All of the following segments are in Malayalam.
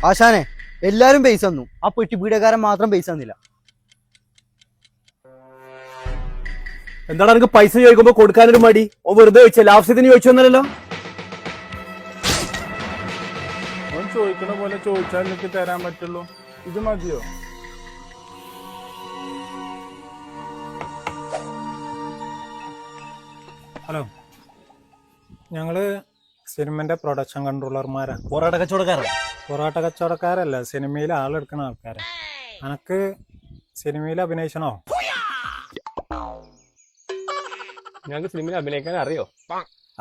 ആശാനെ എല്ലാരും പൈസ തന്നു, ആ പെട്ടി പീഡകാരൻ മാത്രം പൈസ തന്നില്ല. എന്താണ് എനിക്ക് പൈസ ചോദിക്കുമ്പോ കൊടുക്കാനൊരു മടി? ഓ വെറുതെ ചോദിച്ചല്ലേ, ആവശ്യത്തിന് ചോദിച്ചൊന്നല്ലോ. ഓൻ ചോദിക്കണ പോലെ ചോദിച്ചാൽ എനിക്ക് തരാൻ പറ്റുള്ളൂ. ഇത് മതിയോ? ഹലോ, ഞങ്ങള് സിനിമന്റെ പ്രൊഡക്ഷൻ കൺട്രോളർമാരാണ്. പൊറാട്ട കച്ചവടക്കാരല്ല, സിനിമയിൽ ആളെടുക്കുന്ന ആൾക്കാരാ. അനക്ക് സിനിമയിൽ അഭിനയിച്ചണോ? ഞങ്ങൾക്ക് സിനിമയിൽ അഭിനയിക്കാൻ അറിയോ?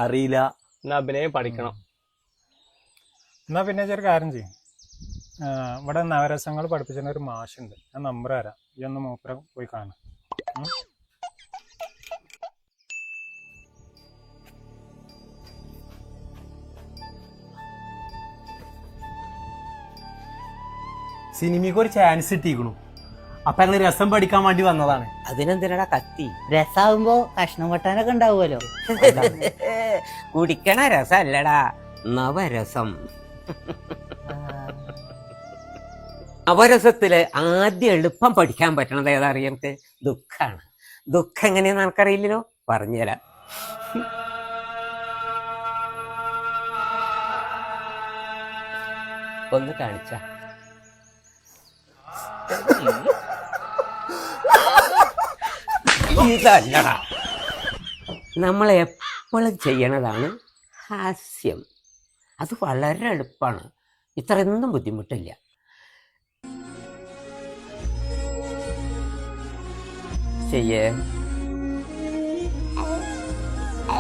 അറിയില്ല. എന്നാ അഭിനയം പഠിക്കണം. എന്നാ പിന്നെ ചെറിയ കാര്യം ചെയ്യും, ഇവിടെ നവരസങ്ങൾ പഠിപ്പിച്ചിരുന്ന ഒരു മാഷുണ്ട്, ഞാൻ നമ്പർ തരാം, ഈ ഒന്ന് മൂപ്പര പോയി കാണാം. സിനിമയ്ക്ക് ഒരു ചാൻസ് കിട്ടിയിരിക്കണു, അപ്പൊ ഞങ്ങൾ രസം പഠിക്കാൻ വേണ്ടി വന്നതാണ്. അതിനെന്തിനാ കത്തി? രസാവുമ്പോ കഷ്ണം വെട്ടാനൊക്കെ ഉണ്ടാവുമല്ലോ. കുടിക്കണ രസല്ലടാ, നവരസം. നവരസത്തില് ആദ്യം എളുപ്പം പഠിക്കാൻ പറ്റണത് ഏതാ അറിയാം? നമുക്ക് ദുഃഖാണ്. ദുഃഖം എങ്ങനെയാന്ന് നമുക്കറിയില്ലല്ലോ, പറഞ്ഞുതരാം. ഒന്ന് കാണിച്ച ഇതല്ലടാ, നമ്മൾ എപ്പോഴും ചെയ്യണതാണ് ഹാസ്യം. അത് വളരെ എളുപ്പമാണ്, ഇത്രയൊന്നും ബുദ്ധിമുട്ടില്ല. ചെയ്യേ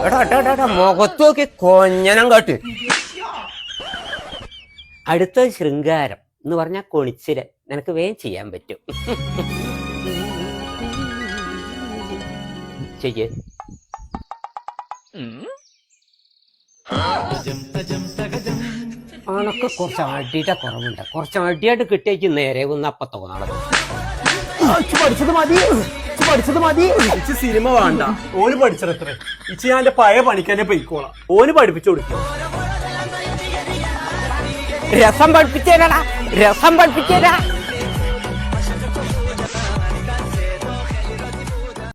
എടാ മുഖത്ത് നോക്കി കൊഞ്ഞനം കാട്ട്. അടുത്ത ശൃംഗാരം എന്ന് പറഞ്ഞാൽ കൊണിച്ചില്, നിനക്ക് വേഗം ചെയ്യാൻ പറ്റും. ചെയ്യേ. അണക്ക് കുറച്ച് അടിയുടെ കുറവുണ്ട്, കുറച്ച് അടിയായിട്ട് കിട്ടിയേക്ക് നേരെ ഒന്ന് അപ്പൊ തോന്നണം. പഠിച്ചത് മതി. ഇച്ച് സിനിമ വേണ്ട, ഓന് പഠിച്ചത്ര. ഇച്ച് ഞാൻ എന്റെ പഴയ പണിക്കാനെ പൊയ്ക്കോളാം, ഓന് പഠിപ്പിച്ചു കൊടുക്കും. രസം പഠിപ്പിച്ചേരാ, രസം പഠിപ്പിച്ചേരാ.